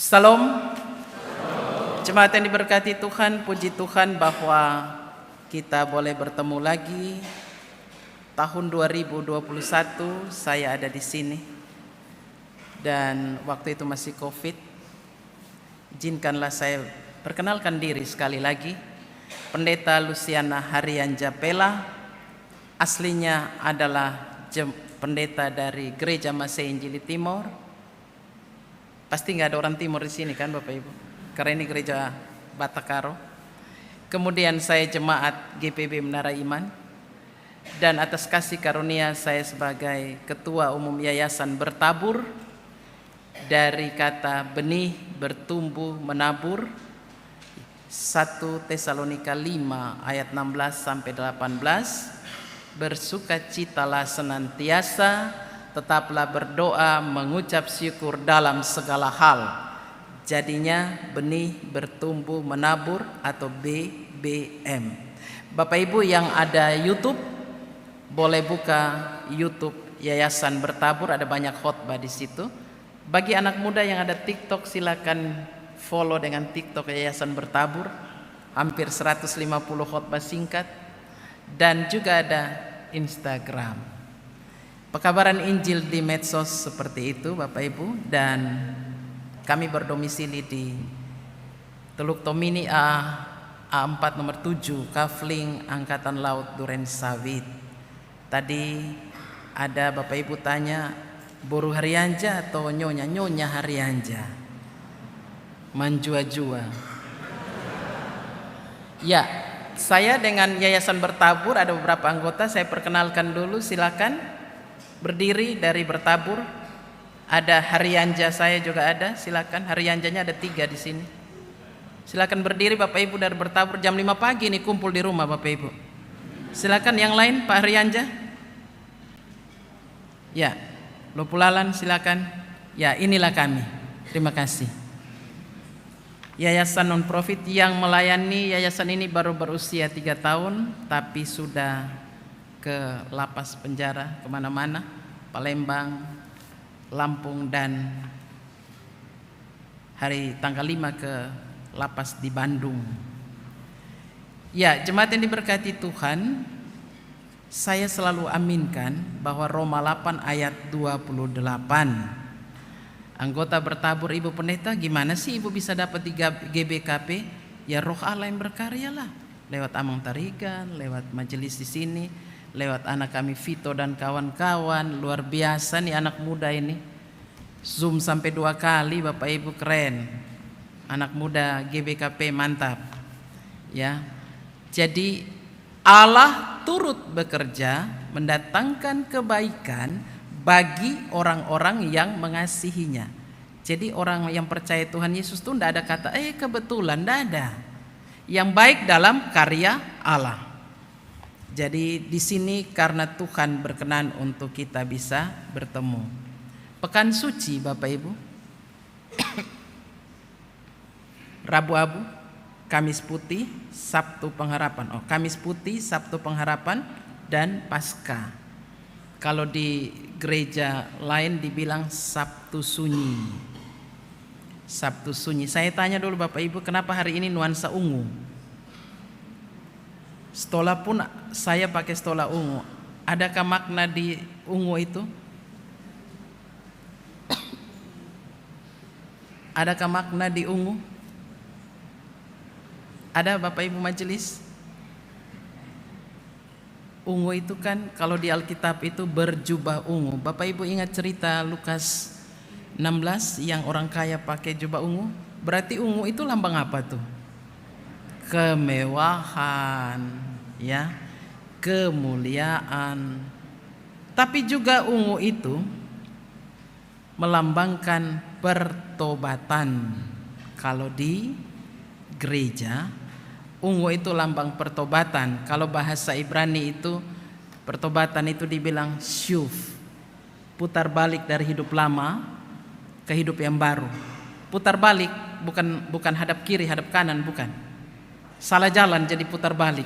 Salam. Jemaat yang diberkati Tuhan, puji Tuhan bahwa kita boleh bertemu lagi. Tahun 2021 saya ada di sini. Dan waktu itu masih Covid. Izinkanlah saya perkenalkan diri sekali lagi. Pendeta Luciana Harian Japela, aslinya adalah pendeta dari Gereja Masih Injili Timor. Pasti nggak ada orang Timur di sini kan Bapak Ibu, karena ini gereja Batakaro. Kemudian saya jemaat GPB Menara Iman, dan atas kasih karunia saya sebagai Ketua Umum Yayasan Bertabur, dari kata benih bertumbuh menabur, 1 Tesalonika 5 ayat 16 sampai 18. Bersukacitalah senantiasa, tetaplah berdoa, mengucap syukur dalam segala hal. Jadinya benih bertumbuh menabur atau BBM. Bapak Ibu yang ada YouTube, boleh buka YouTube Yayasan Bertabur, ada banyak khotbah di situ. Bagi anak muda yang ada TikTok, silakan follow dengan TikTok Yayasan Bertabur. Hampir 150 khotbah singkat, dan juga ada Instagram. Pekabaran Injil di medsos seperti itu Bapak Ibu, dan kami berdomisili di Teluk Tomini A4 nomor 7, Kafling, Angkatan Laut Duren Sawit. Tadi ada Bapak Ibu tanya, Boru Harianja atau Nyonya Harianja? Manjua-jua. Ya, saya dengan Yayasan Bertabur ada beberapa anggota, saya perkenalkan dulu, silakan. Berdiri dari Bertabur, ada Harianja, saya juga ada, silakan. Harianjanya ada 3 di sini. Silakan berdiri Bapak Ibu dari Bertabur, jam 5 pagi nih kumpul di rumah Bapak Ibu. Silakan yang lain, Pak Harianja. Ya, Lopulalan silakan. Ya, inilah kami. Terima kasih. Yayasan non-profit yang melayani, yayasan ini baru berusia 3 tahun, tapi sudah ke lapas penjara kemana-mana, Palembang, Lampung, dan hari tanggal 5 ke lapas di Bandung. Ya, jemaat yang diberkati Tuhan, saya selalu aminkan bahwa Roma 8 ayat 28. Anggota Bertabur, Ibu Pendeta, gimana sih Ibu bisa dapat di GBKP? Ya Roh Allah yang berkarya lah, lewat Amang Tarigan, lewat majelis di sini, lewat anak kami Vito dan kawan-kawan. Luar biasa nih anak muda ini, Zoom sampai 2 kali Bapak Ibu, keren. Anak muda GBKP mantap ya. Jadi Allah turut bekerja mendatangkan kebaikan bagi orang-orang yang mengasihinya. Jadi orang yang percaya Tuhan Yesus itu tidak ada kata kebetulan, tidak ada. Yang baik dalam karya Allah. Jadi di sini karena Tuhan berkenan untuk kita bisa bertemu. Pekan suci Bapak Ibu, Rabu Abu, Kamis Putih, Sabtu Pengharapan. Kamis Putih, Sabtu Pengharapan, dan Paskah. Kalau di gereja lain dibilang Sabtu Sunyi. Sabtu Sunyi. Saya tanya dulu Bapak Ibu, kenapa hari ini nuansa ungu? Stola pun saya pakai stola ungu. Adakah makna di ungu itu? Adakah makna di ungu? Ada Bapak Ibu majelis? Ungu itu kan kalau di Alkitab itu berjubah ungu. Bapak Ibu ingat cerita Lukas 16 yang orang kaya pakai jubah ungu? Berarti ungu itu lambang apa tuh? Kemewahan, ya, kemuliaan. Tapi juga ungu itu melambangkan pertobatan. Kalau di gereja, ungu itu lambang pertobatan. Kalau bahasa Ibrani itu pertobatan itu dibilang syuf, putar balik dari hidup lama ke hidup yang baru. Putar balik bukan hadap kiri, hadap kanan, bukan. Salah jalan jadi putar balik.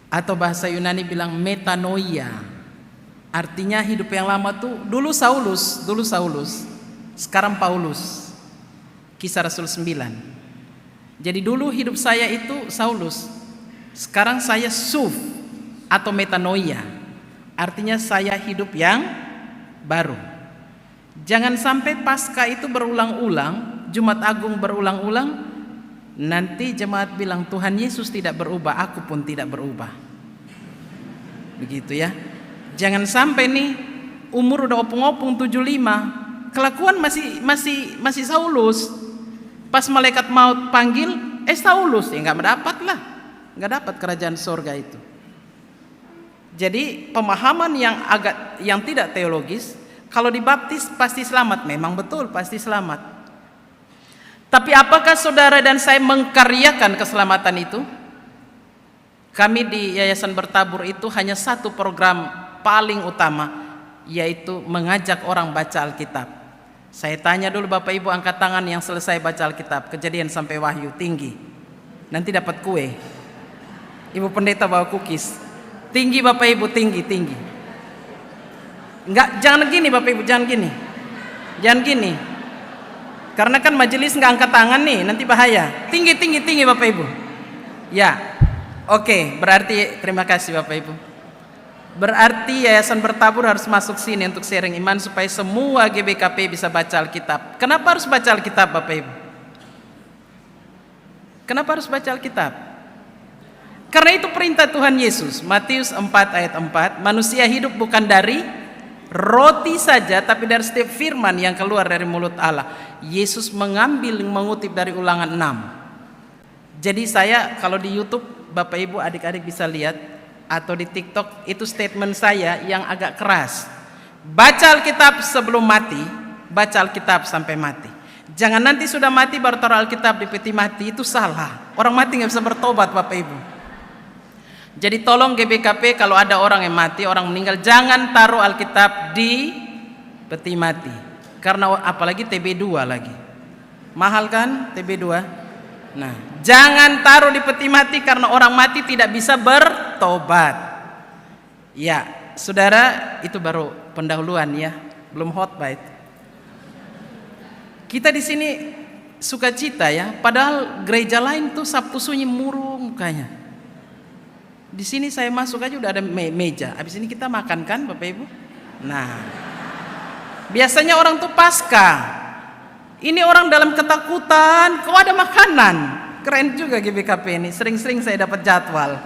Atau bahasa Yunani bilang metanoia. Artinya hidup yang lama tuh dulu Saulus. sekarang Paulus. Kisah Rasul 9. Jadi dulu hidup saya itu Saulus, sekarang saya Suf atau metanoia, artinya saya hidup yang baru. Jangan sampai Paskah itu berulang-ulang, Jumat Agung berulang-ulang, nanti jemaat bilang Tuhan Yesus tidak berubah, aku pun tidak berubah. Begitu ya. Jangan sampai nih umur udah opung-opung 75, kelakuan masih Saulus. Pas malaikat maut panggil, Saulus, ya nggak mendapat lah, nggak dapat kerajaan surga itu. Jadi pemahaman yang tidak teologis, kalau dibaptis pasti selamat, memang betul pasti selamat. Tapi apakah saudara dan saya mengkaryakan keselamatan itu? Kami di Yayasan Bertabur itu hanya satu program paling utama, yaitu mengajak orang baca Alkitab. Saya tanya dulu Bapak Ibu angkat tangan yang selesai baca Alkitab, Kejadian sampai Wahyu, tinggi. Nanti dapat kue. Ibu pendeta bawa cookies. Tinggi Bapak Ibu, tinggi. Enggak, jangan gini Bapak Ibu, jangan gini. Jangan gini. Karena kan majelis enggak angkat tangan nih, nanti bahaya. Tinggi Bapak Ibu. Ya. Oke, berarti terima kasih Bapak Ibu. Berarti Yayasan Bertabur harus masuk sini untuk sharing iman supaya semua GBKP bisa baca Alkitab. Kenapa harus baca Alkitab Bapak Ibu? Kenapa harus baca Alkitab? Karena itu perintah Tuhan Yesus, Matius 4 ayat 4, manusia hidup bukan dari roti saja, tapi dari setiap firman yang keluar dari mulut Allah. Yesus mengutip dari Ulangan 6. Jadi saya kalau di YouTube Bapak Ibu adik-adik bisa lihat, atau di TikTok, itu statement saya yang agak keras. Baca Alkitab sebelum mati, baca Alkitab sampai mati. Jangan nanti sudah mati baru taruh Alkitab di peti mati, itu salah. Orang mati nggak bisa bertobat Bapak Ibu. Jadi tolong GBKP kalau ada orang yang mati, orang meninggal, jangan taruh Alkitab di peti mati. Karena apalagi TB2 lagi. Mahal kan TB2? Nah, jangan taruh di peti mati karena orang mati tidak bisa bertobat. Ya, saudara, itu baru pendahuluan ya, belum khotbah itu. Kita di sini sukacita ya, padahal gereja lain tuh Sabtu Sunyi murung mukanya. Di sini saya masuk aja udah ada meja. Habis ini kita makan kan Bapak Ibu? Nah, biasanya orang tuh Paskah. Ini orang dalam ketakutan, kok ada makanan. Keren juga GBKP ini, sering-sering saya dapat jadwal.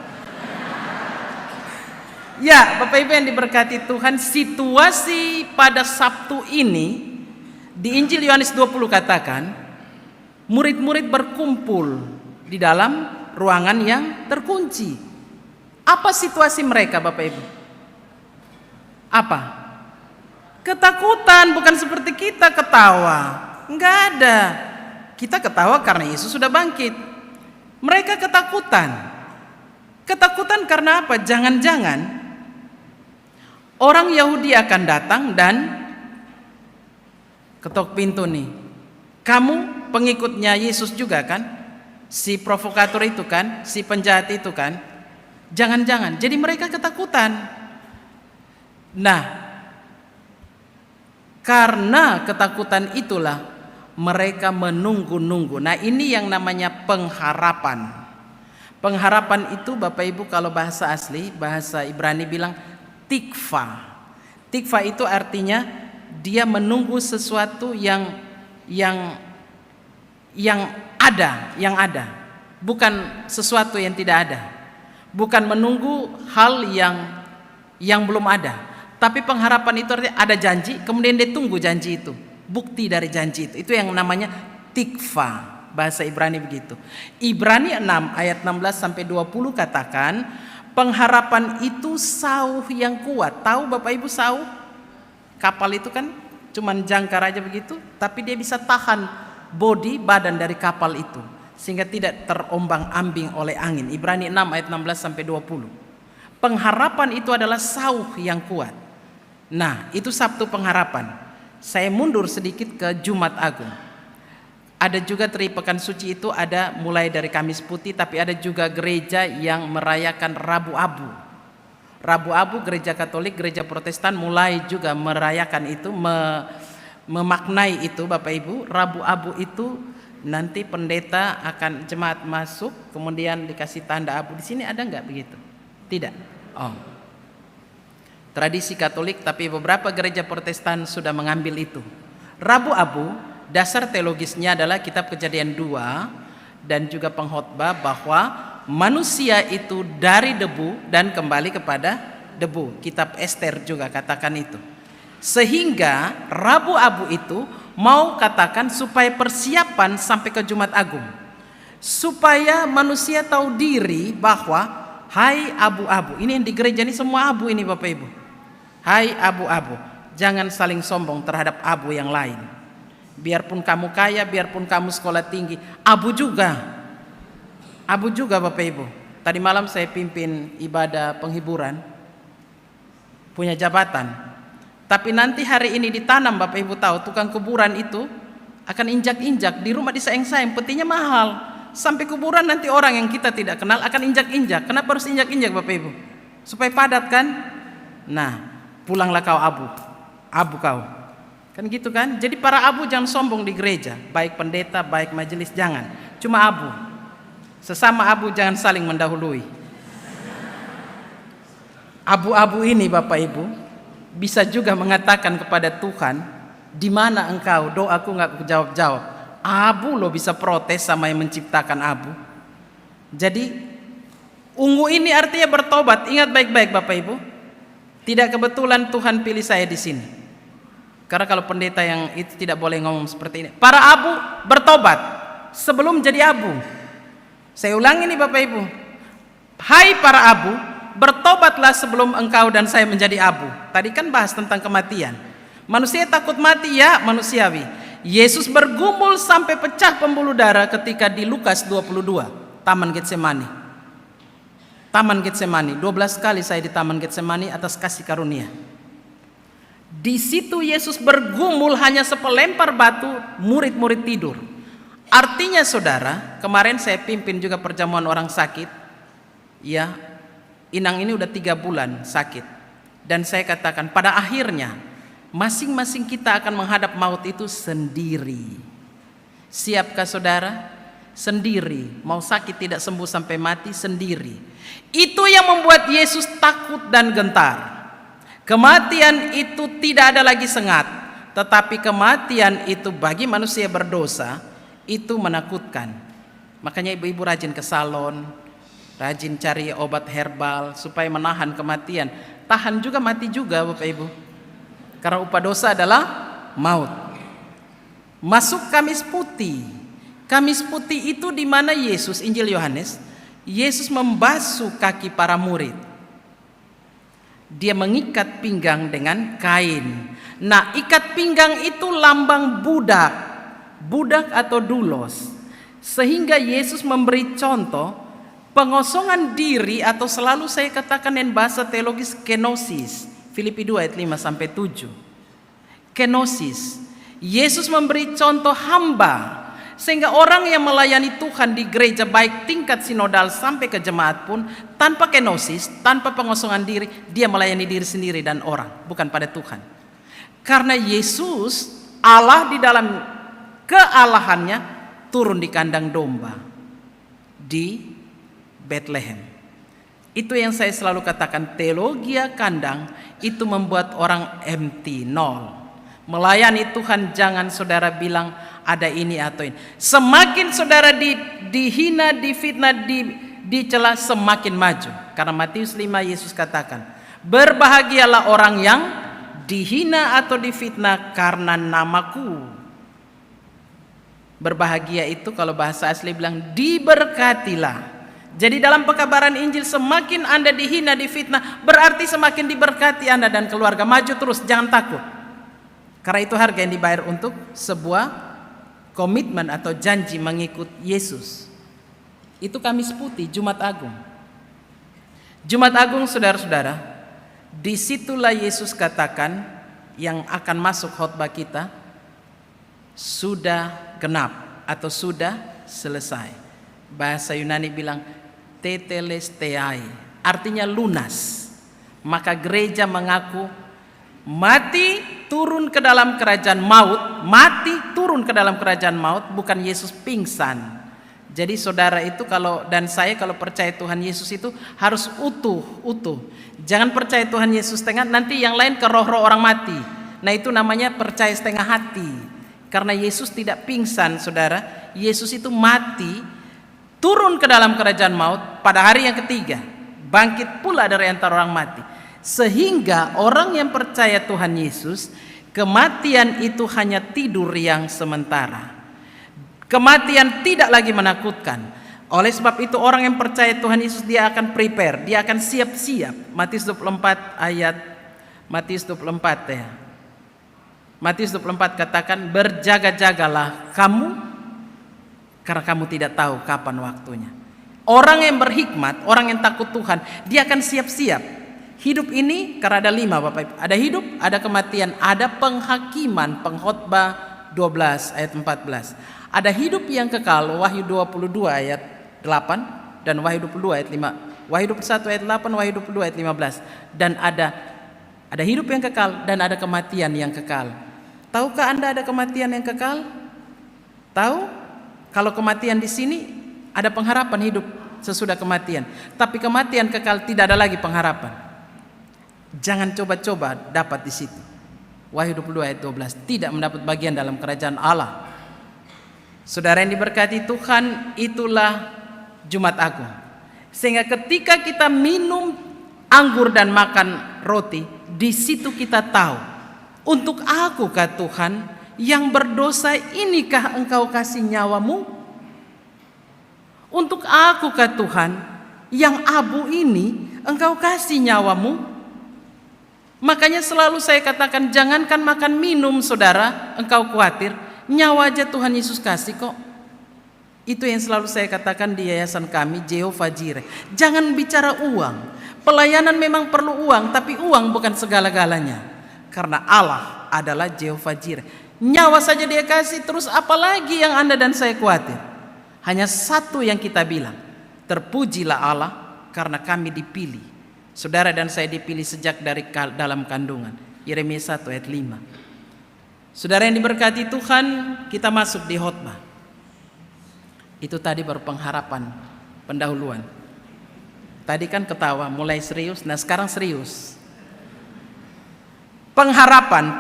Ya, Bapak Ibu yang diberkati Tuhan, situasi pada Sabtu ini di Injil Yohanes 20 katakan, murid-murid berkumpul di dalam ruangan yang terkunci. Apa situasi mereka Bapak Ibu? Apa? Ketakutan, bukan seperti kita ketawa. Enggak ada. Kita ketawa karena Yesus sudah bangkit. Mereka ketakutan. Ketakutan karena apa? Jangan-jangan orang Yahudi akan datang dan ketok pintu nih. Kamu pengikutnya Yesus juga kan? Si provokator itu kan? Si penjahat itu kan? Jangan-jangan. Jadi mereka ketakutan. Nah, karena ketakutan itulah mereka menunggu-nunggu. Nah, ini yang namanya pengharapan. Pengharapan itu Bapak Ibu kalau bahasa asli, bahasa Ibrani bilang tikva. Tikva itu artinya dia menunggu sesuatu yang ada, bukan sesuatu yang tidak ada. Bukan menunggu hal yang belum ada. Tapi pengharapan itu artinya ada janji, kemudian dia tunggu janji itu. Bukti dari janji itu yang namanya tikva, bahasa Ibrani begitu. Ibrani 6 ayat 16 sampai 20 katakan pengharapan itu sauh yang kuat. Tahu Bapak Ibu sauh? Kapal itu kan cuman jangkar aja begitu, tapi dia bisa tahan badan dari kapal itu sehingga tidak terombang-ambing oleh angin. Ibrani 6 ayat 16 sampai 20. Pengharapan itu adalah sauh yang kuat. Nah, itu Sabtu pengharapan. Saya mundur sedikit ke Jumat Agung. Ada juga Tri Pekan Suci itu ada mulai dari Kamis Putih, tapi ada juga gereja yang merayakan Rabu Abu. Rabu Abu gereja Katolik, gereja Protestan mulai juga merayakan itu, memaknai itu Bapak Ibu. Rabu abu itu nanti pendeta akan jemaat masuk kemudian dikasih tanda abu. Di sini ada nggak begitu? Tidak. Oh. Tradisi Katolik, tapi beberapa gereja Protestan sudah mengambil itu. Rabu abu dasar teologisnya adalah kitab Kejadian 2 dan juga pengkhotbah bahwa manusia itu dari debu dan kembali kepada debu. Kitab Ester juga katakan itu. Sehingga Rabu abu itu mau katakan supaya persiapan sampai ke Jumat Agung, supaya manusia tahu diri bahwa hai abu-abu, ini yang di gereja ini semua abu ini Bapak Ibu. Hai abu-abu, jangan saling sombong terhadap abu yang lain. Biarpun kamu kaya, biarpun kamu sekolah tinggi, abu juga Bapak Ibu. Tadi malam saya pimpin ibadah penghiburan, punya jabatan. Tapi nanti hari ini ditanam, Bapak Ibu tahu, tukang kuburan itu akan injak-injak di rumah disaing-saing, petinya mahal. Sampai kuburan nanti orang yang kita tidak kenal akan injak-injak. Kenapa harus injak-injak Bapak Ibu? Supaya padat kan? Nah, pulanglah kau abu kau. Kan gitu kan? Jadi para abu jangan sombong di gereja, baik pendeta, baik majelis, jangan. Cuma abu. Sesama abu jangan saling mendahului. Abu-abu ini Bapak Ibu bisa juga mengatakan kepada Tuhan, di mana engkau? Doaku nggak jawab-jawab. Abu lo bisa protes sama yang menciptakan abu. Jadi ungu ini artinya bertobat. Ingat baik-baik Bapak Ibu. Tidak kebetulan Tuhan pilih saya di sini. Karena kalau pendeta yang itu tidak boleh ngomong seperti ini. Para abu bertobat sebelum jadi abu. Saya ulangi nih Bapak Ibu. Hai para abu, bertobatlah sebelum engkau dan saya menjadi abu. Tadi kan bahas tentang kematian. Manusia takut mati, ya manusiawi. Yesus bergumul sampai pecah pembuluh darah ketika di Lukas 22, Taman Getsemani. Taman Getsemani, 12 kali saya di Taman Getsemani atas kasih karunia. Di situ Yesus bergumul hanya sepelempar batu, murid-murid tidur. Artinya saudara, kemarin saya pimpin juga perjamuan orang sakit. Ya, Inang ini udah 3 bulan sakit. Dan saya katakan pada akhirnya masing-masing kita akan menghadap maut itu sendiri. Siapkah saudara? Sendiri. Mau sakit tidak sembuh sampai mati sendiri. Itu yang membuat Yesus takut dan gentar. Kematian itu tidak ada lagi sengat, tetapi kematian itu bagi manusia berdosa itu menakutkan. Makanya ibu-ibu rajin ke salon, rajin cari obat herbal supaya menahan kematian. Tahan juga mati juga Bapak Ibu. Karena upah dosa adalah maut. Masuk Kamis Putih. Kamis Putih itu di mana Yesus, Injil Yohanes, Yesus membasuh kaki para murid. Dia mengikat pinggang dengan kain. Nah, ikat pinggang itu lambang budak. Budak atau doulos. Sehingga Yesus memberi contoh pengosongan diri, atau selalu saya katakan dengan bahasa teologis kenosis. Filipi 2 ayat 5 sampai 7. Kenosis. Yesus memberi contoh hamba. Sehingga orang yang melayani Tuhan di gereja baik tingkat sinodal sampai ke jemaat pun tanpa kenosis, tanpa pengosongan diri, dia melayani diri sendiri dan orang, bukan pada Tuhan. Karena Yesus, Allah di dalam kealahannya turun di kandang domba di Bethlehem. Itu yang saya selalu katakan, teologi kandang itu membuat orang empty, nol. Melayani Tuhan jangan saudara bilang ada ini atau ini. Semakin saudara dihina, difitnah, dicela, semakin maju. Karena Matius 5 Yesus katakan, berbahagialah orang yang dihina atau difitnah karena namaku. Berbahagia itu kalau bahasa asli bilang diberkatilah. Jadi dalam pekabaran Injil semakin Anda dihina, difitnah, berarti semakin diberkati Anda dan keluarga. Maju terus, jangan takut. Karena itu harga yang dibayar untuk sebuah komitmen atau janji mengikut Yesus. Itu Kamis Putih, Jumat Agung. Jumat Agung saudara-saudara, disitulah Yesus katakan yang akan masuk khotbah kita, sudah genap atau sudah selesai. Bahasa Yunani bilang tetelestai, artinya lunas. Maka gereja mengaku mati turun ke dalam kerajaan maut, mati turun ke dalam kerajaan maut, bukan Yesus pingsan. Jadi saudara itu dan saya kalau percaya Tuhan Yesus itu harus utuh. Jangan percaya Tuhan Yesus setengah, nanti yang lain ke roh-roh orang mati. Nah itu namanya percaya setengah hati. Karena Yesus tidak pingsan saudara, Yesus itu mati, turun ke dalam kerajaan maut, pada hari yang ketiga bangkit pula dari antara orang mati. Sehingga orang yang percaya Tuhan Yesus, kematian itu hanya tidur yang sementara. Kematian tidak lagi menakutkan. Oleh sebab itu orang yang percaya Tuhan Yesus, dia akan prepare, dia akan siap-siap. Matius 24 ya. Matius 24 katakan, berjaga-jagalah kamu, karena kamu tidak tahu kapan waktunya. Orang yang berhikmat, orang yang takut Tuhan, dia akan siap-siap. Hidup ini karena ada 5 Bapak Ibu. Ada hidup, ada kematian, ada penghakiman. Pengkhotbah 12 ayat 14. Ada hidup yang kekal, Wahyu 22 ayat 8 dan Wahyu 22 ayat 5. Wahyu 21 ayat 8, Wahyu 22 ayat 15. Dan ada hidup yang kekal dan ada kematian yang kekal. Tahukah Anda ada kematian yang kekal? Tahu? Kalau kematian di sini ada pengharapan hidup sesudah kematian. Tapi kematian kekal tidak ada lagi pengharapan. Jangan coba-coba dapat di situ. Wahyu 22 ayat 12, tidak mendapat bagian dalam kerajaan Allah. Saudara yang diberkati Tuhan, itulah Jumat Agung. Sehingga ketika kita minum anggur dan makan roti, di situ kita tahu, untuk aku kata Tuhan yang berdosa, inikah engkau kasih nyawamu? Untuk aku kata Tuhan yang abu ini engkau kasih nyawamu? Makanya selalu saya katakan, jangankan makan minum saudara engkau khawatir, nyawa aja Tuhan Yesus kasih kok. Itu yang selalu saya katakan di yayasan kami, Jehovah Jireh. Jangan bicara uang. Pelayanan memang perlu uang, tapi uang bukan segala-galanya. Karena Allah adalah Jehovah Jireh. Nyawa saja dia kasih, terus apalagi yang Anda dan saya khawatir? Hanya satu yang kita bilang, terpujilah Allah karena kami dipilih. Saudara dan saya dipilih sejak dari dalam kandungan. Yeremia 1 ayat 5. Saudara yang diberkati Tuhan, kita masuk di khotbah. Itu tadi baru pengharapan, pendahuluan. Tadi kan ketawa, mulai serius, nah sekarang serius. Pengharapan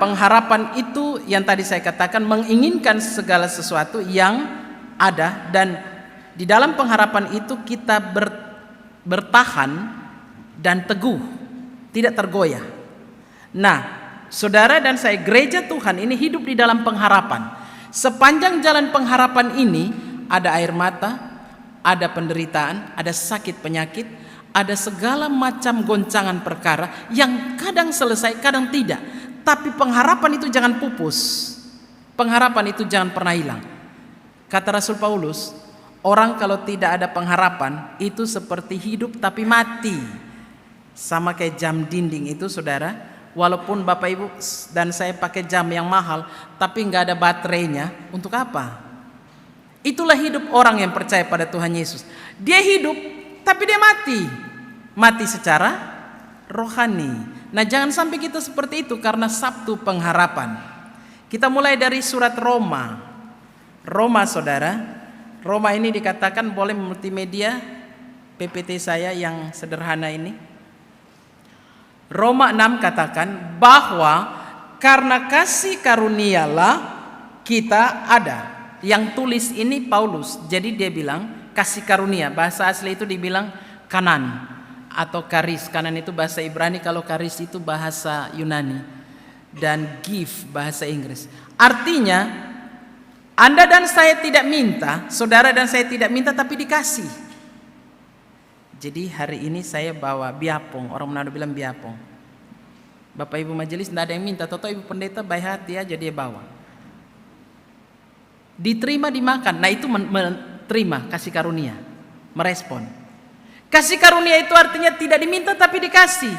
itu yang tadi saya katakan, menginginkan segala sesuatu yang ada, dan di dalam pengharapan itu kita bertahan dan teguh, tidak tergoyah. Nah, saudara dan saya, gereja Tuhan ini hidup di dalam pengharapan. Sepanjang jalan pengharapan ini ada air mata, ada penderitaan, ada sakit penyakit, ada segala macam goncangan perkara yang kadang selesai, kadang tidak. Tapi pengharapan itu jangan pupus. Pengharapan itu jangan pernah hilang. Kata Rasul Paulus, orang kalau tidak ada pengharapan itu seperti hidup tapi mati. Sama kayak jam dinding itu saudara. Walaupun Bapak Ibu dan saya pakai jam yang mahal, tapi nggak ada baterainya, untuk apa? Itulah hidup orang yang percaya pada Tuhan Yesus. Dia hidup, tapi dia mati secara rohani. Nah jangan sampai kita seperti itu, karena Sabtu pengharapan. Kita mulai dari surat Roma saudara. Roma ini dikatakan, boleh multimedia PPT saya yang sederhana ini. Roma 6 katakan bahwa karena kasih karunialah kita ada. Yang tulis ini Paulus. Jadi dia bilang kasih karunia. Bahasa asli itu dibilang kanan atau karis. Kanan itu bahasa Ibrani, kalau karis itu bahasa Yunani. Dan give bahasa Inggris. Artinya Anda dan saya tidak minta, saudara dan saya tidak minta, tapi dikasih. Jadi hari ini saya bawa biapong, orang Manado bilang biapong. Bapak Ibu majelis tidak ada yang minta, toto Ibu pendeta baik hati aja dia bawa. Diterima, dimakan. Nah itu menerima kasih karunia, merespon. Kasih karunia itu artinya tidak diminta tapi dikasih.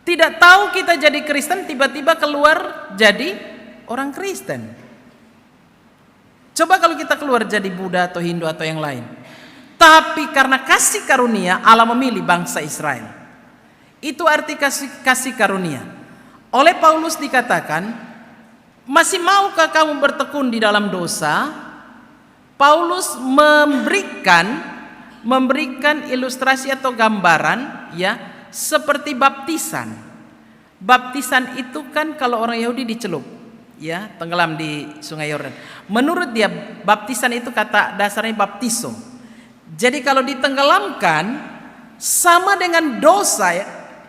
Tidak tahu kita jadi Kristen, tiba-tiba keluar jadi orang Kristen. Coba kalau kita keluar jadi Buddha atau Hindu atau yang lain. Tapi karena kasih karunia Allah memilih bangsa Israel. Itu arti kasih karunia. Oleh Paulus dikatakan, masih maukah kamu bertekun di dalam dosa? Paulus memberikan ilustrasi atau gambaran, ya, seperti baptisan. Baptisan itu kan kalau orang Yahudi dicelup, ya, tenggelam di Sungai Yordan. Menurut dia baptisan itu kata dasarnya baptiso. Jadi kalau ditenggelamkan sama dengan dosa, ya.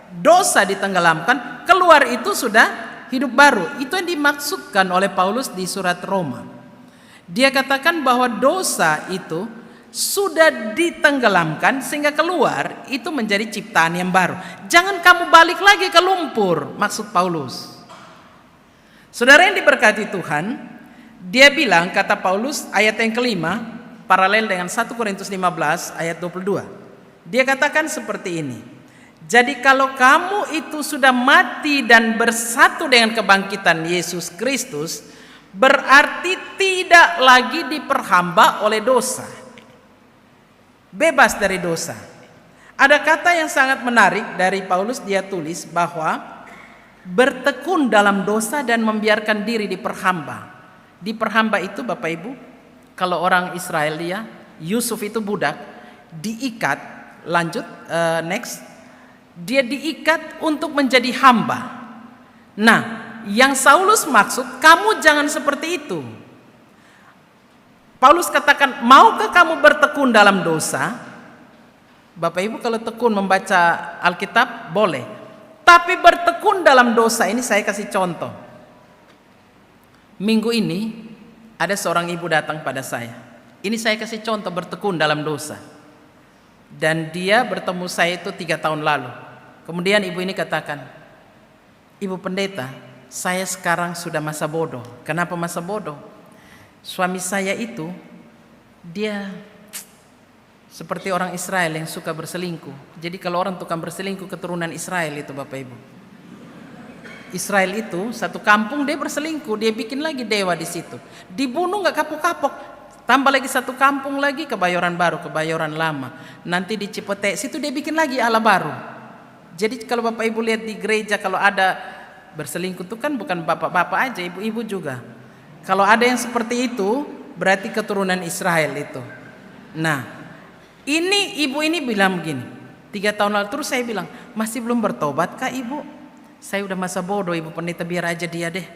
Dosa ditenggelamkan, keluar itu sudah hidup baru. Itu yang dimaksudkan oleh Paulus di surat Roma. Dia katakan bahwa dosa itu sudah ditenggelamkan sehingga keluar itu menjadi ciptaan yang baru. Jangan kamu balik lagi ke lumpur, maksud Paulus. Saudara yang diberkati Tuhan, dia bilang, kata Paulus, ayat yang kelima, paralel dengan 1 Korintus 15 ayat 22. Dia katakan seperti ini. Jadi kalau kamu itu sudah mati dan bersatu dengan kebangkitan Yesus Kristus, berarti tidak lagi diperhamba oleh dosa. Bebas dari dosa. Ada kata yang sangat menarik dari Paulus, dia tulis bahwa bertekun dalam dosa dan membiarkan diri diperhamba. Diperhamba itu Bapak Ibu, kalau orang Israel dia, Yusuf itu budak, diikat, lanjut next. Dia diikat untuk menjadi hamba. Nah, yang Saulus maksud, kamu jangan seperti itu. Paulus katakan, maukah kamu bertekun dalam dosa? Bapak Ibu kalau tekun membaca Alkitab boleh. Tapi bertekun dalam dosa ini saya kasih contoh. Minggu ini ada seorang ibu datang pada saya. Ini saya kasih contoh bertekun dalam dosa. Dan dia bertemu saya itu 3 tahun lalu. Kemudian ibu ini katakan, Ibu Pendeta, saya sekarang sudah masa bodoh. Kenapa masa bodoh? Suami saya itu, dia seperti orang Israel yang suka berselingkuh. Jadi kalau orang tukang berselingkuh keturunan Israel itu Bapak Ibu. Israel itu satu kampung dia berselingkuh, dia bikin lagi dewa di situ. Dibunuh nggak kapok-kapok. Tambah lagi satu kampung lagi, Kebayoran Baru, Kebayoran Lama. Nanti di Cipete situ dia bikin lagi ala baru. Jadi kalau Bapak Ibu lihat di gereja kalau ada berselingkuh itu kan bukan bapak-bapak aja, ibu-ibu juga. Kalau ada yang seperti itu berarti keturunan Israel itu. Nah, ini ibu ini bilang begini, 3 tahun lalu. Terus saya bilang, masih belum bertobat kah ibu? Saya udah masa bodoh Ibu Pendeta, biar aja dia deh.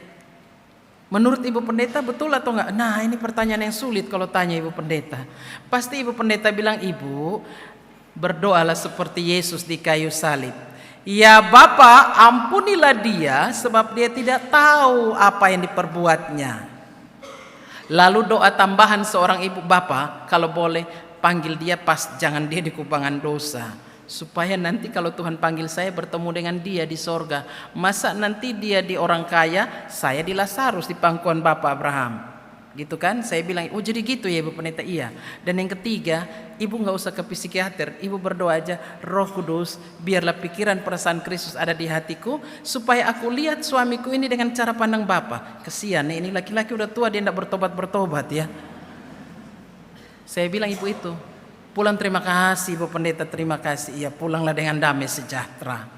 Menurut Ibu Pendeta betul atau enggak? Nah, ini pertanyaan yang sulit kalau tanya Ibu Pendeta. Pasti Ibu Pendeta bilang, Ibu berdoalah seperti Yesus di kayu salib. Ya Bapa, ampunilah dia sebab dia tidak tahu apa yang diperbuatnya. Lalu doa tambahan seorang ibu, Bapa kalau boleh panggil dia jangan dia di kubangan dosa. Supaya nanti kalau Tuhan panggil saya bertemu dengan dia di sorga. Masa nanti dia di orang kaya, saya di Lazarus di pangkuan Bapak Abraham. Gitu kan? Saya bilang, oh jadi gitu ya Ibu Pendeta, iya. Dan yang ketiga, Ibu gak usah ke psikiater, Ibu berdoa aja, Roh Kudus, biarlah pikiran perasaan Kristus ada di hatiku, supaya aku lihat suamiku ini dengan cara pandang Bapa. Kesian nih, ini laki-laki udah tua, dia gak bertobat-bertobat ya. Saya bilang ibu itu, pulang terima kasih Ibu Pendeta, terima kasih. Iya, pulanglah dengan damai sejahtera.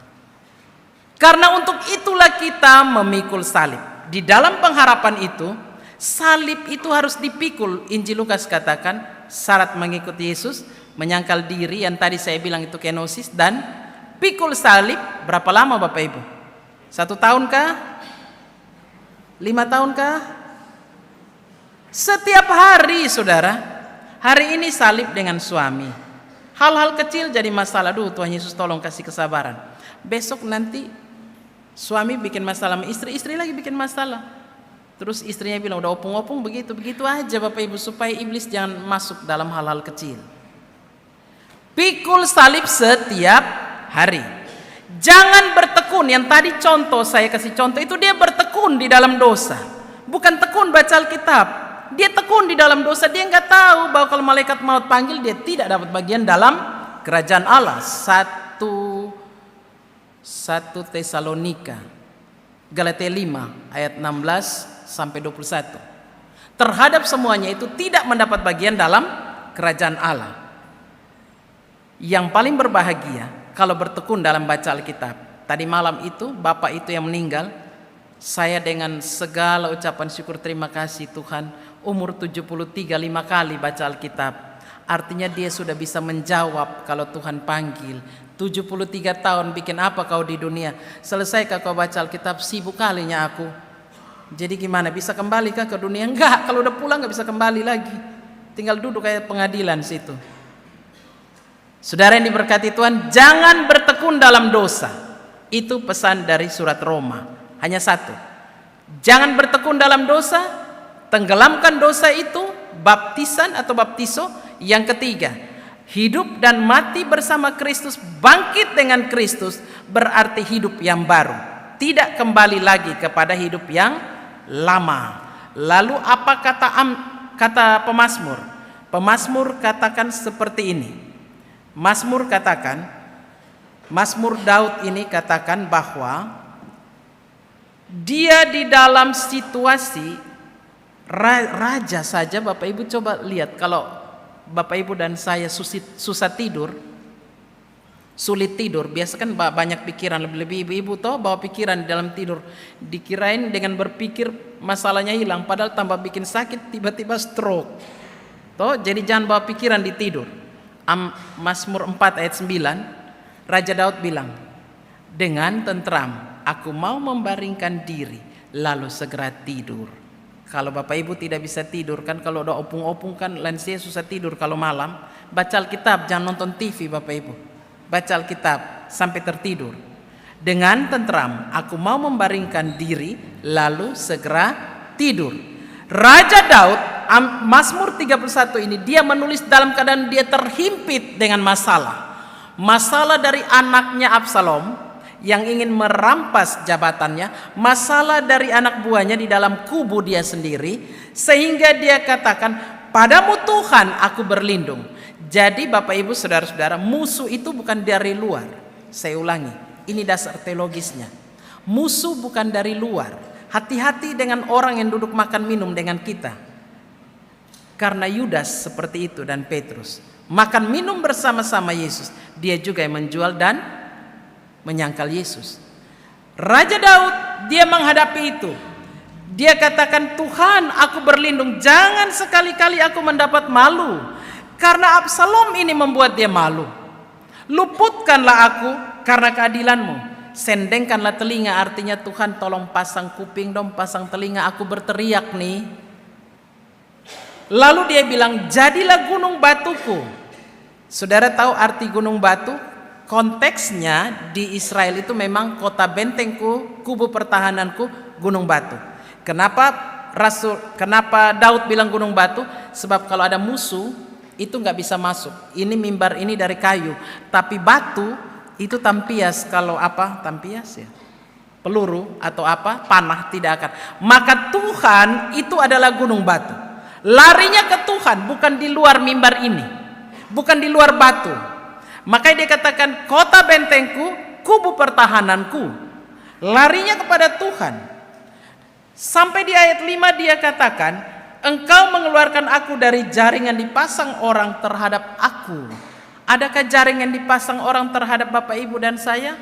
Karena untuk itulah kita memikul salib. Di dalam pengharapan itu, salib itu harus dipikul. Injil Lukas katakan syarat mengikuti Yesus, menyangkal diri yang tadi saya bilang itu kenosis, dan pikul salib. Berapa lama Bapak Ibu? 1 tahun kah? 5 tahun kah? Setiap hari saudara. Hari ini salib dengan suami. Hal-hal kecil jadi masalah. Duh, Tuhan Yesus tolong kasih kesabaran. Besok nanti suami bikin masalah sama istri lagi bikin masalah. Terus istrinya bilang udah opung-opung begitu aja Bapak Ibu, supaya iblis jangan masuk dalam hal-hal kecil. Pikul salib setiap hari. Jangan bertekun. Yang tadi contoh saya kasih contoh itu dia bertekun di dalam dosa. Bukan tekun baca Alkitab. Dia tekun di dalam dosa. Dia nggak tahu bahwa kalau malaikat maut panggil dia tidak dapat bagian dalam kerajaan Allah. 1 Tesalonika Galatia 5 ayat 16 sampai 21. Terhadap semuanya itu tidak mendapat bagian dalam kerajaan Allah. Yang paling berbahagia kalau bertekun dalam baca Alkitab. tadi malam itu bapak itu yang meninggal, saya dengan segala ucapan syukur terima kasih Tuhan, umur 73 5 kali baca Alkitab. Artinya dia sudah bisa menjawab kalau Tuhan panggil. 73 tahun bikin apa kau di dunia? Selesaikah kau baca Alkitab? Sibuk kalinya aku. Jadi gimana, bisa kembali kah ke dunia? Enggak, kalau udah pulang enggak bisa kembali lagi. Tinggal duduk kayak pengadilan situ. Saudara yang diberkati Tuhan, jangan bertekun dalam dosa. Itu pesan dari surat Roma. Hanya satu. Jangan bertekun dalam dosa, tenggelamkan dosa itu, baptisan atau baptiso. Yang ketiga, hidup dan mati bersama Kristus, bangkit dengan Kristus, berarti hidup yang baru. Tidak kembali lagi kepada hidup yang lama. Lalu apa kata pemazmur? Pemazmur katakan seperti ini. Mazmur Daud ini katakan bahwa dia di dalam situasi raja saja. Bapak Ibu coba lihat, kalau Bapak Ibu dan saya susah tidur, sulit tidur, biasa kan banyak pikiran, lebih ibu-ibu toh bawa pikiran dalam tidur, dikirain dengan berpikir masalahnya hilang, padahal tambah bikin sakit, tiba-tiba stroke toh. Jadi jangan bawa pikiran di tidur. Mazmur 4 ayat 9, Raja Daud bilang, dengan tentram aku mau membaringkan diri, lalu segera tidur. Kalau Bapak Ibu tidak bisa tidur, kan kalau udah opung-opung kan lansia susah tidur kalau malam, baca Alkitab, jangan nonton TV Bapak Ibu. Baca Alkitab sampai tertidur. Dengan tentram aku mau membaringkan diri, lalu segera tidur. Raja Daud, Mazmur 31 ini, dia menulis dalam keadaan dia terhimpit dengan masalah. Masalah dari anaknya Absalom yang ingin merampas jabatannya, masalah dari anak buahnya di dalam kubu dia sendiri, sehingga dia katakan, padamu Tuhan aku berlindung. Jadi Bapak Ibu saudara-saudara, musuh itu bukan dari luar. Saya ulangi, ini dasar teologisnya. Musuh bukan dari luar. Hati-hati dengan orang yang duduk makan minum dengan kita. Karena Yudas seperti itu dan Petrus. Makan minum bersama-sama Yesus. Dia juga yang menjual dan menyangkal Yesus. Raja Daud, dia menghadapi itu. Dia katakan, Tuhan aku berlindung, jangan sekali-kali aku mendapat malu. Karena Absalom ini membuat dia malu. Luputkanlah aku karena keadilanmu. Sendengkanlah telinga, artinya Tuhan tolong pasang kuping dong, pasang telinga, aku berteriak nih. Lalu dia bilang, jadilah gunung batuku. Saudara tahu arti gunung batu? Konteksnya di Israel itu memang kota bentengku, kubu pertahananku, gunung batu. Kenapa Daud bilang gunung batu? Sebab kalau ada musuh itu nggak bisa masuk. Ini mimbar ini dari kayu, tapi batu itu tampias. Kalau apa tampias ya, peluru atau apa panah tidak akan. Maka Tuhan itu adalah gunung batu. Larinya ke Tuhan, bukan di luar mimbar ini, bukan di luar batu. Makanya dia katakan kota bentengku, kubu pertahananku. Larinya kepada Tuhan. Sampai di ayat 5 dia katakan, engkau mengeluarkan aku dari jaring yang dipasang orang terhadap aku. Adakah jaring yang dipasang orang terhadap Bapak Ibu dan saya?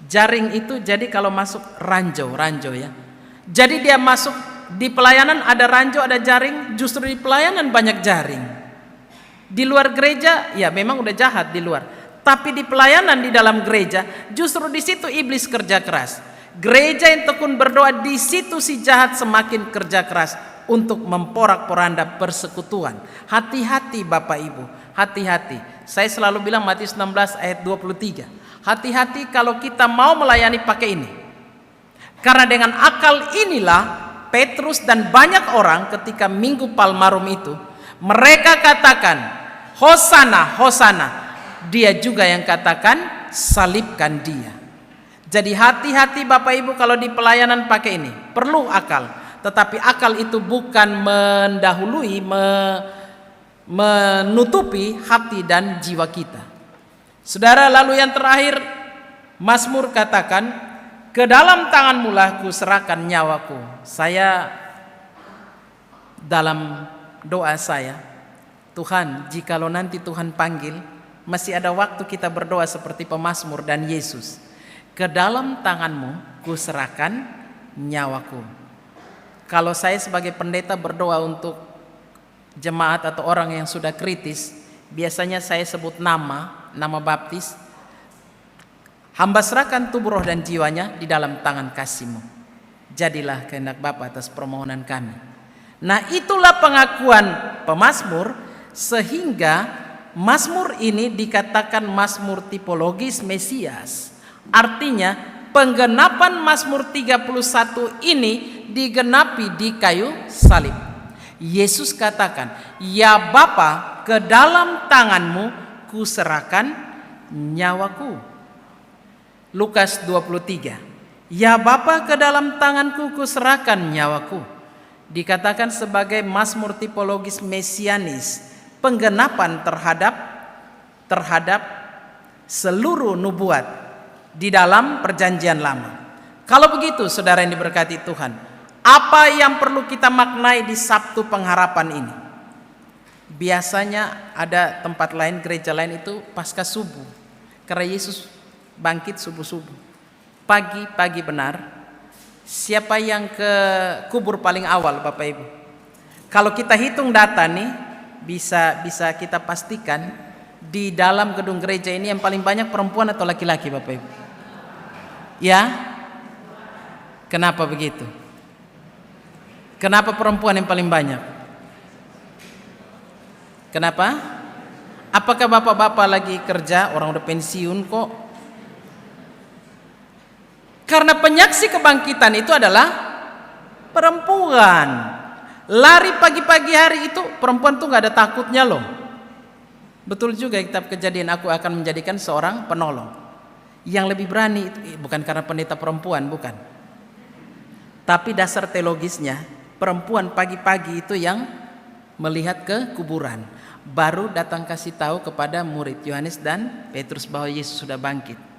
Jaring itu jadi kalau masuk ranjau ya. Jadi dia masuk di pelayanan ada ranjau, ada jaring, justru di pelayanan banyak jaring. Di luar gereja ya memang udah jahat di luar. Tapi di pelayanan di dalam gereja justru di situ iblis kerja keras. Gereja yang tekun berdoa, di situ si jahat semakin kerja keras untuk memporak-poranda persekutuan. Hati-hati Bapak Ibu, hati-hati. Saya selalu bilang Matius 16 ayat 23. Hati-hati kalau kita mau melayani pakai ini. Karena dengan akal inilah Petrus dan banyak orang ketika Minggu Palmarum itu, mereka katakan, Hosana, Hosana. Dia juga yang katakan, salibkan dia. Jadi hati-hati Bapak Ibu kalau di pelayanan pakai ini. Perlu akal. Tetapi akal itu bukan mendahului, menutupi hati dan jiwa kita. Saudara, lalu yang terakhir, Mazmur katakan, ke dalam tangan-Mu lah ku serahkan nyawaku. Saya dalam doa saya, Tuhan, jikalau nanti Tuhan panggil, Masih ada waktu kita berdoa seperti pemazmur dan Yesus. Ke dalam tanganmu kuserahkan nyawaku. Kalau saya sebagai pendeta berdoa untuk jemaat atau orang yang sudah kritis, biasanya saya sebut nama baptis. Hamba serahkan tubuh, roh dan jiwanya di dalam tangan kasih-Mu. Jadilah kehendak Bapa atas permohonan kami. Nah, itulah pengakuan pemazmur, sehingga mazmur ini dikatakan mazmur tipologis Mesias. Artinya penggenapan Mazmur 31 ini digenapi di kayu salib. Yesus katakan, "Ya Bapa, ke dalam tanganmu kuserahkan nyawaku." Lukas 23, "Ya Bapa, ke dalam tanganku kuserahkan nyawaku." Dikatakan sebagai mazmur tipologis mesianis, penggenapan terhadap seluruh nubuat di dalam perjanjian lama. Kalau begitu, saudara yang diberkati Tuhan, apa yang perlu kita maknai di Sabtu Pengharapan ini? Biasanya ada tempat lain, gereja lain itu pasca subuh, karena Yesus bangkit subuh-subuh. Pagi-pagi benar. Siapa yang ke kubur paling awal, Bapak Ibu? Kalau kita hitung data nih, bisa kita pastikan di dalam gedung gereja ini yang paling banyak perempuan atau laki-laki, Bapak Ibu? Ya? Kenapa begitu? Kenapa perempuan yang paling banyak? Kenapa? Apakah bapak-bapak lagi kerja, orang udah pensiun kok? Karena penyaksi kebangkitan itu adalah perempuan. Lari pagi-pagi hari itu perempuan tuh gak ada takutnya loh. Betul juga kitab Kejadian, "Aku akan menjadikan seorang penolong." Yang lebih berani itu bukan karena pendeta perempuan, bukan. Tapi dasar teologisnya, perempuan pagi-pagi itu yang melihat ke kuburan, baru datang kasih tahu kepada murid Yohanes dan Petrus bahwa Yesus sudah bangkit.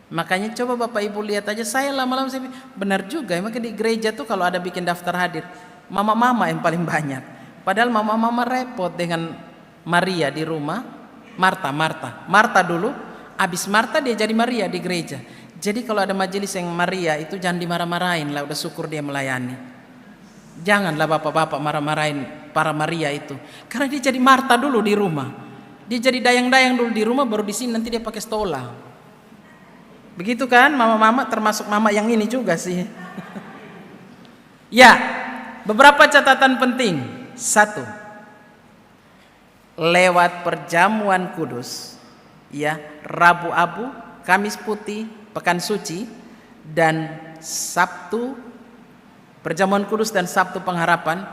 Makanya coba Bapak Ibu lihat aja, saya lama-lama saya benar juga, makanya di gereja tuh kalau ada bikin daftar hadir, mama-mama yang paling banyak. Padahal mama-mama repot dengan Maria di rumah, Marta dulu, habis Marta dia jadi Maria di gereja. Jadi kalau ada majelis yang Maria itu jangan dimarah-marahin lah, udah syukur dia melayani. Janganlah bapak-bapak marah-marahin para Maria itu, karena dia jadi Marta dulu di rumah. Dia jadi dayang-dayang dulu di rumah, baru di sini nanti dia pakai stola. Begitu kan mama-mama, termasuk mama yang ini juga sih. Ya, beberapa catatan penting. 1. Lewat perjamuan kudus, ya, Rabu Abu, Kamis Putih, Pekan Suci, dan Sabtu perjamuan kudus dan Sabtu Pengharapan,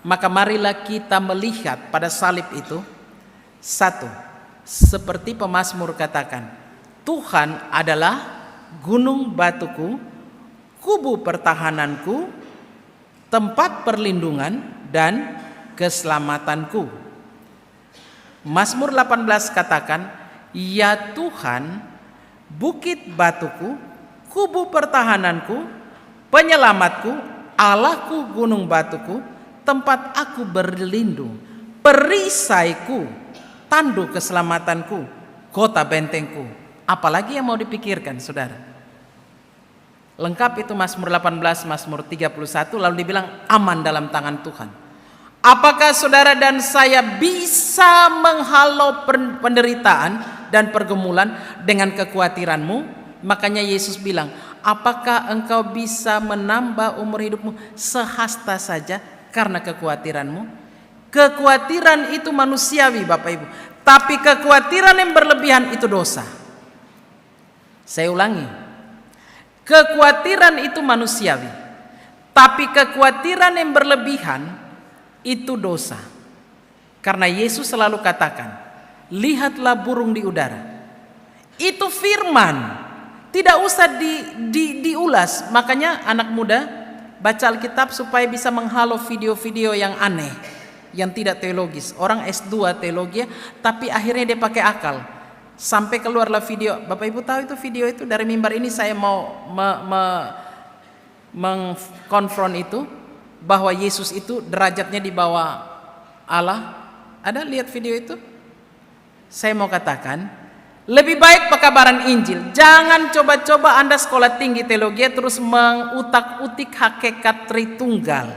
maka marilah kita melihat pada salib itu. 1. Seperti pemazmur katakan, Tuhan adalah gunung batuku, kubu pertahananku, tempat perlindungan dan keselamatanku. Mazmur 18 katakan, "Ya Tuhan, bukit batuku, kubu pertahananku, penyelamatku, Allahku gunung batuku, tempat aku berlindung, perisaiku, tanduk keselamatanku, kota bentengku." Apalagi yang mau dipikirkan, saudara? Lengkap itu Mazmur 18, Mazmur 31, lalu dibilang aman dalam tangan Tuhan. Apakah saudara dan saya bisa menghalau penderitaan dan pergumulan dengan kekhawatiranmu? Makanya Yesus bilang, apakah engkau bisa menambah umur hidupmu sehasta saja karena kekhawatiranmu? Kekhawatiran itu manusiawi, Bapak Ibu, tapi kekhawatiran yang berlebihan itu dosa. Saya ulangi, kekhawatiran itu manusiawi, tapi kekhawatiran yang berlebihan itu dosa. Karena Yesus selalu katakan, lihatlah burung di udara. Itu firman, tidak usah diulas. Makanya anak muda baca Alkitab supaya bisa menghalau video-video yang aneh, yang tidak teologis. Orang S2 teologi, tapi akhirnya dia pakai akal. Sampai keluarlah video. Bapak Ibu tahu itu video itu dari mimbar ini saya mau mengkonfront itu, bahwa Yesus itu derajatnya di bawah Allah. Ada lihat video itu? Saya mau katakan, lebih baik pekabaran Injil. Jangan coba-coba Anda sekolah tinggi teologi terus mengutak-utik hakikat Tritunggal.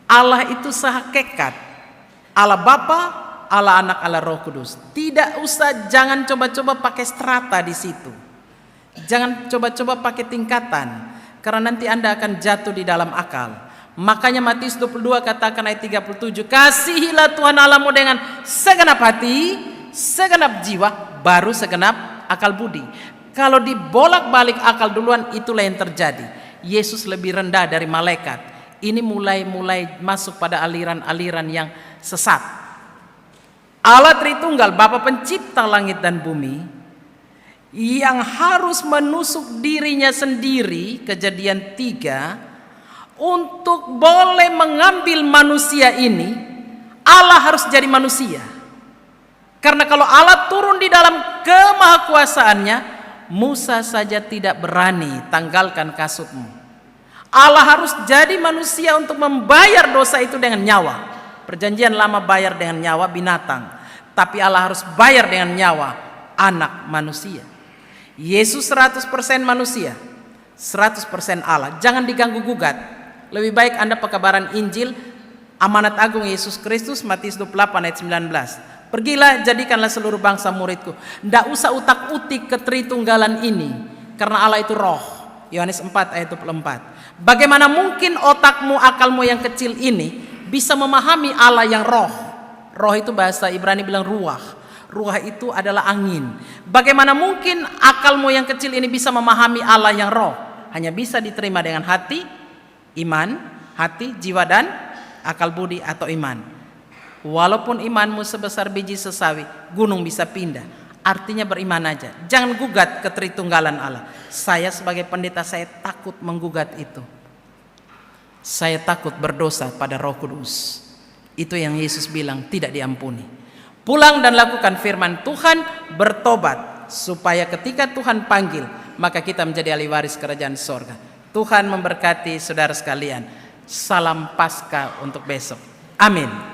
Allah itu sehakikat. Allah Bapa, Allah Anak, Allah Roh Kudus. Tidak usah, jangan coba-coba pakai strata di situ. Jangan coba-coba pakai tingkatan, karena nanti Anda akan jatuh di dalam akal. Makanya Matius 22 katakan ayat 37, kasihilah Tuhan Allahmu dengan segenap hati, segenap jiwa, baru segenap akal budi. Kalau dibolak-balik akal duluan, itulah yang terjadi. Yesus lebih rendah dari malaikat. Ini mulai masuk pada aliran-aliran yang sesat. Allah Tritunggal, Bapa pencipta langit dan bumi, yang harus menusuk dirinya sendiri, Kejadian 3, untuk boleh mengambil manusia ini, Allah harus jadi manusia. Karena kalau Allah turun di dalam kemahakuasaannya, Musa saja tidak berani tanggalkan kasutmu. Allah harus jadi manusia untuk membayar dosa itu dengan nyawa. Perjanjian lama bayar dengan nyawa binatang, tapi Allah harus bayar dengan nyawa anak manusia. Yesus 100% manusia, 100% Allah. Jangan diganggu gugat. Lebih baik Anda pekabaran Injil, amanat agung Yesus Kristus, Matius 28 ayat 19. Pergilah, jadikanlah seluruh bangsa muridku. Tidak usah utak-utik ketritunggalan ini, karena Allah itu roh. Yohanes 4 ayat 24. Bagaimana mungkin otakmu, akalmu yang kecil ini bisa memahami Allah yang roh? Roh itu bahasa Ibrani bilang ruah. Ruah itu adalah angin. Bagaimana mungkin akalmu yang kecil ini bisa memahami Allah yang roh? Hanya bisa diterima dengan hati, iman, hati, jiwa, dan akal budi atau iman. Walaupun imanmu sebesar biji sesawi, gunung bisa pindah. Artinya beriman aja. Jangan gugat ketritunggalan Allah. Saya sebagai pendeta, saya takut menggugat itu. Saya takut berdosa pada Roh Kudus. Itu yang Yesus bilang tidak diampuni. Pulang dan lakukan firman Tuhan, bertobat, supaya ketika Tuhan panggil, maka kita menjadi ahli waris kerajaan sorga. Tuhan memberkati saudara sekalian. Salam Paskah untuk besok. Amin.